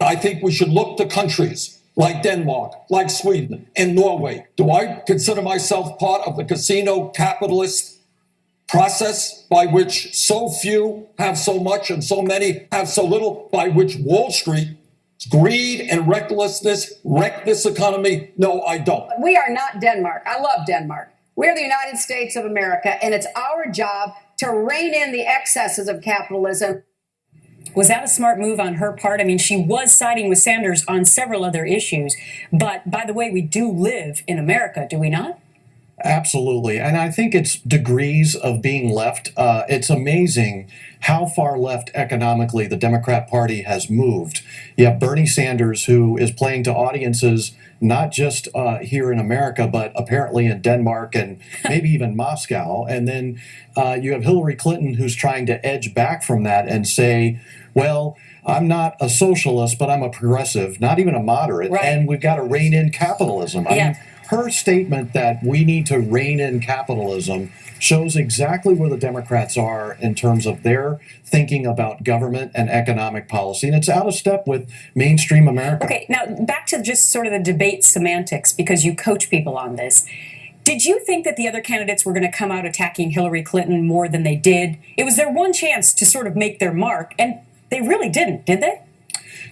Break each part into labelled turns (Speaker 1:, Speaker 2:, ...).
Speaker 1: I think we should look to countries like Denmark, like Sweden, and Norway. Do I consider myself part of the casino capitalist process by which so few have so much and so many have so little, by which Wall Street, greed and recklessness wreck this economy? No, I don't.
Speaker 2: We are not Denmark. I love Denmark. We're the United States of America, and it's our job to rein in the excesses of capitalism.
Speaker 3: Was that a smart move on her part? I mean, she was siding with Sanders on several other issues. But by the way, we do live in America, do we not?
Speaker 4: Absolutely. And I think it's degrees of being left. It's amazing how far left economically the Democrat Party has moved. You have Bernie Sanders, who is playing to audiences not just here in America, but apparently in Denmark and maybe even Moscow. And then you have Hillary Clinton, who's trying to edge back from that and say, well, I'm not a socialist, but I'm a progressive, not even a moderate.
Speaker 3: Right.
Speaker 4: And we've got to rein in capitalism. I mean, her statement that we need to rein in capitalism shows exactly where the Democrats are in terms of their thinking about government and economic policy. And it's out of step with mainstream America.
Speaker 3: Okay, now back to just sort of the debate semantics, because you coach people on this. Did you think that the other candidates were going to come out attacking Hillary Clinton more than they did? It was their one chance to sort of make their mark, and they really didn't, did they?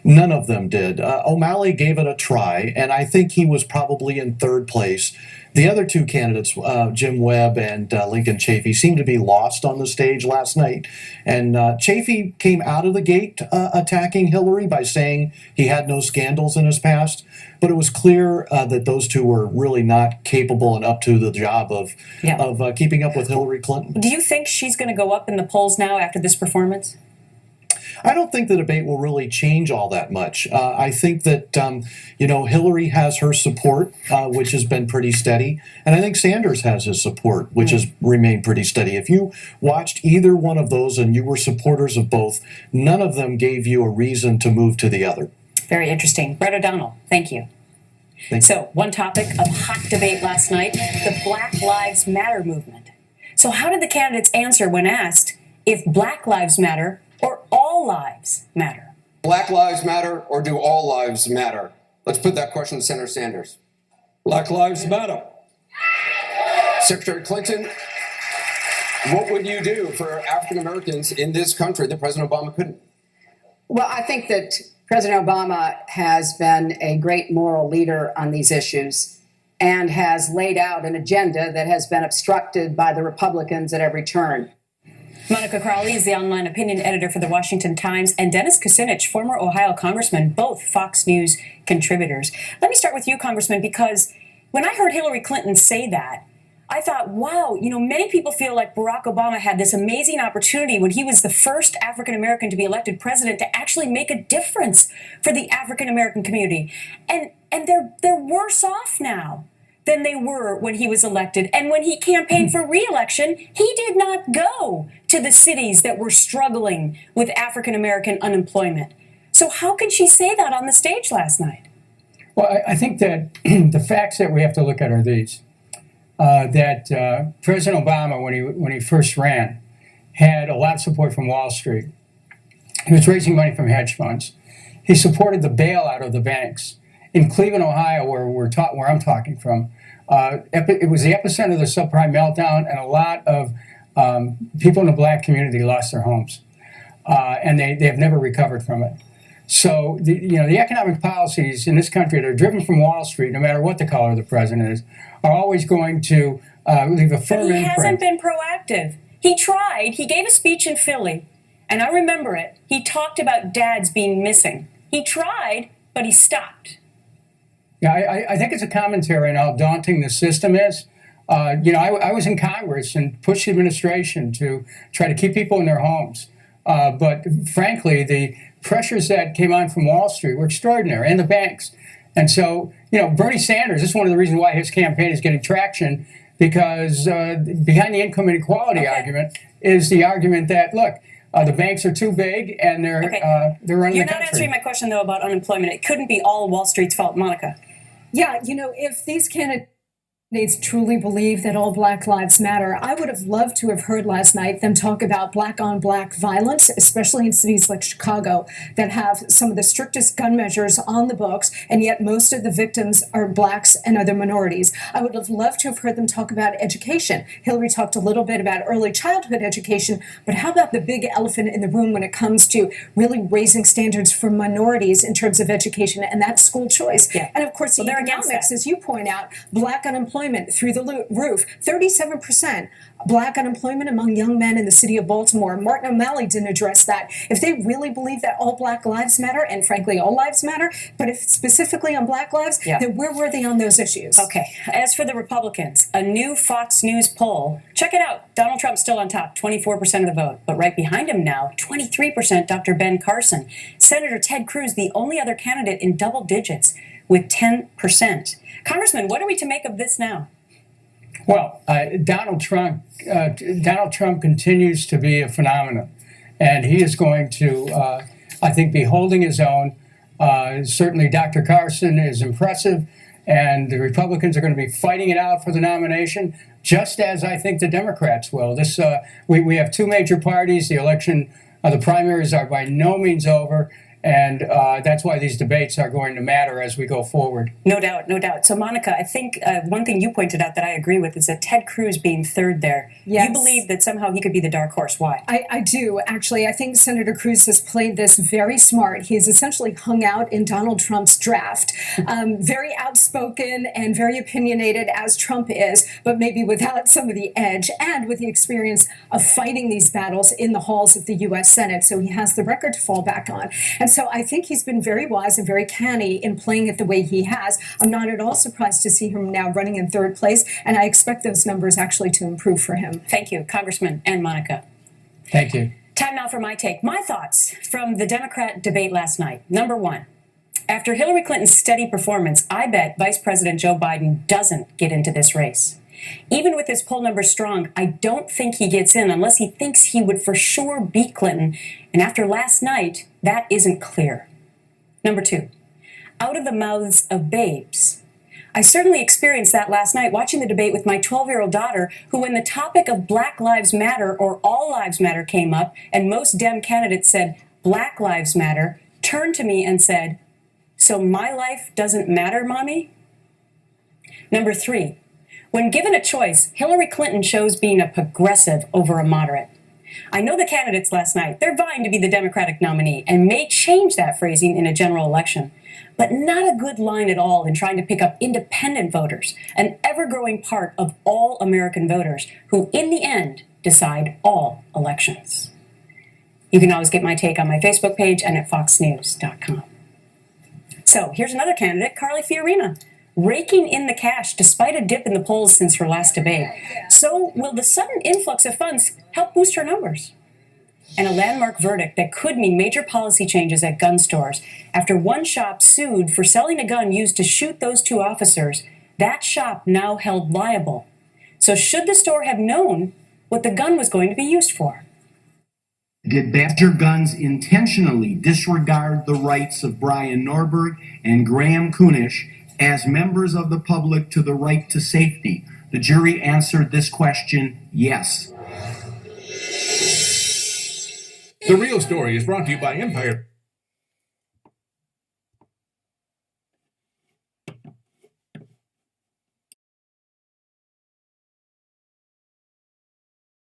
Speaker 4: None of them did. O'Malley gave it a try, and I think he was probably in third place. The other two candidates, Jim Webb and Lincoln Chafee, seemed to be lost on the stage last night. And Chafee came out of the gate attacking Hillary by saying he had no scandals in his past. But it was clear that those two were really not capable and up to the job of keeping up with Hillary Clinton.
Speaker 3: Do you think she's going to go up in the polls now after this performance?
Speaker 4: I don't think the debate will really change all that much. I think that, Hillary has her support, which has been pretty steady. And I think Sanders has his support, which has remained pretty steady. If you watched either one of those and you were supporters of both, none of them gave you a reason to move to the other.
Speaker 3: Very interesting. Brett O'Donnell, thank you. So, one topic of hot debate last night, the Black Lives Matter movement. So how did the candidates answer when asked if Black Lives Matter or all lives matter?
Speaker 5: Black lives matter or do all lives matter? Let's put that question to Senator Sanders.
Speaker 1: Black Lives Matter.
Speaker 5: Secretary Clinton, what would you do for African Americans in this country that President Obama couldn't?
Speaker 2: Well, I think that President Obama has been a great moral leader on these issues and has laid out an agenda that has been obstructed by the Republicans at every turn.
Speaker 3: Monica Crowley is the online opinion editor for the Washington Times, and Dennis Kucinich, former Ohio congressman, both Fox News contributors. Let me start with you, Congressman, because when I heard Hillary Clinton say that, I thought, wow, many people feel like Barack Obama had this amazing opportunity when he was the first African-American to be elected president to actually make a difference for the African-American community. And they're worse off now than they were when he was elected. And when he campaigned for re-election, he did not go to the cities that were struggling with African-American unemployment. So how can she say that on the stage last night?
Speaker 6: Well, I think that the facts that we have to look at are these. That President Obama, when he first ran, had a lot of support from Wall Street. He was raising money from hedge funds. He supported the bailout of the banks. In Cleveland, Ohio, where I'm talking from, it was the epicenter of the subprime meltdown, and a lot of people in the black community lost their homes, and they have never recovered from it. So the economic policies in this country that are driven from Wall Street, no matter what the color of the president is, are always going to leave a firm imprint.
Speaker 3: He hasn't been proactive. He tried. He gave a speech in Philly, and I remember it. He talked about dads being missing. He tried, but he stopped.
Speaker 6: Yeah, I think it's a commentary on how daunting the system is. I was in Congress and pushed the administration to try to keep people in their homes. But frankly, the pressures that came on from Wall Street were extraordinary, and the banks. And so, Bernie Sanders, this is one of the reasons why his campaign is getting traction, because behind the income inequality argument is the argument that, look, the banks are too big and they're running the country.
Speaker 3: You're not answering my question, though, about unemployment. It couldn't be all Wall Street's fault, Monica.
Speaker 7: Yeah, if these candidates Candidates truly believe that all Black lives matter. I would have loved to have heard last night them talk about Black on Black violence, especially in cities like Chicago that have some of the strictest gun measures on the books, and yet most of the victims are Blacks and other minorities. I would have loved to have heard them talk about education. Hillary talked a little bit about early childhood education, but how about the big elephant in the room when it comes to really raising standards for minorities in terms of education, and that's school choice.
Speaker 3: Yeah.
Speaker 7: And of course, the economics, as you point out, Black unemployment through the roof, 37% Black unemployment among young men in the city of Baltimore. Martin O'Malley didn't address that. If they really believe that all Black lives matter, and frankly, all lives matter, but if specifically on Black lives, then where were they on those issues?
Speaker 3: Okay. As for the Republicans, a new Fox News poll, check it out. Donald Trump's still on top, 24% of the vote. But right behind him now, 23%, Dr. Ben Carson. Senator Ted Cruz, the only other candidate in double digits, with 10%. Congressman, what are we to make of this now?
Speaker 6: Well, Donald Trump continues to be a phenomenon, and he is going to, I think, be holding his own. Certainly, Dr. Carson is impressive, and the Republicans are going to be fighting it out for the nomination, just as I think the Democrats will. We have two major parties. The election, the primaries are by no means over. And that's why these debates are going to matter as we go forward.
Speaker 3: No doubt, no doubt. So, Monica, I think one thing you pointed out that I agree with is that Ted Cruz being third there.
Speaker 7: Yes.
Speaker 3: You believe that somehow he could be the dark horse. Why?
Speaker 7: I do, actually. I think Senator Cruz has played this very smart. He has essentially hung out in Donald Trump's draft. Very outspoken and very opinionated, as Trump is, but maybe without some of the edge and with the experience of fighting these battles in the halls of the U.S. Senate. So he has the record to fall back on. And so I think he's been very wise and very canny in playing it the way he has. I'm not at all surprised to see him now running in third place, and I expect those numbers actually to improve for him.
Speaker 3: Thank you, Congressman and Monica.
Speaker 6: Thank you.
Speaker 3: Time now for my take. My thoughts from the Democrat debate last night. Number one, after Hillary Clinton's steady performance, I bet Vice President Joe Biden doesn't get into this race. Even with his poll numbers strong, I don't think he gets in unless he thinks he would for sure beat Clinton. And after last night, that isn't clear. Number two, out of the mouths of babes. I certainly experienced that last night watching the debate with my 12-year-old daughter, who when the topic of Black Lives Matter or All Lives Matter came up, and most Dem candidates said Black Lives Matter, turned to me and said, "So my life doesn't matter, Mommy?" Number three, when given a choice, Hillary Clinton chose being a progressive over a moderate. I know the candidates last night. They're vying to be the Democratic nominee and may change that phrasing in a general election, but not a good line at all in trying to pick up independent voters, an ever-growing part of all American voters who, in the end, decide all elections. You can always get my take on my Facebook page and at foxnews.com. So here's another candidate, Carly Fiorina, raking in the cash despite a dip in the polls since her last debate. So will the sudden influx of funds help boost her numbers? And a landmark verdict that could mean major policy changes at gun stores. After one shop sued for selling a gun used to shoot those two officers, that shop now held liable. So should the store have known what the gun was going to be used for?
Speaker 8: Did Badger Guns intentionally disregard the rights of Brian Norberg and Graham Kunish as members of the public to the right to safety? The jury answered this question, yes.
Speaker 9: The Real Story is brought to you by Empire.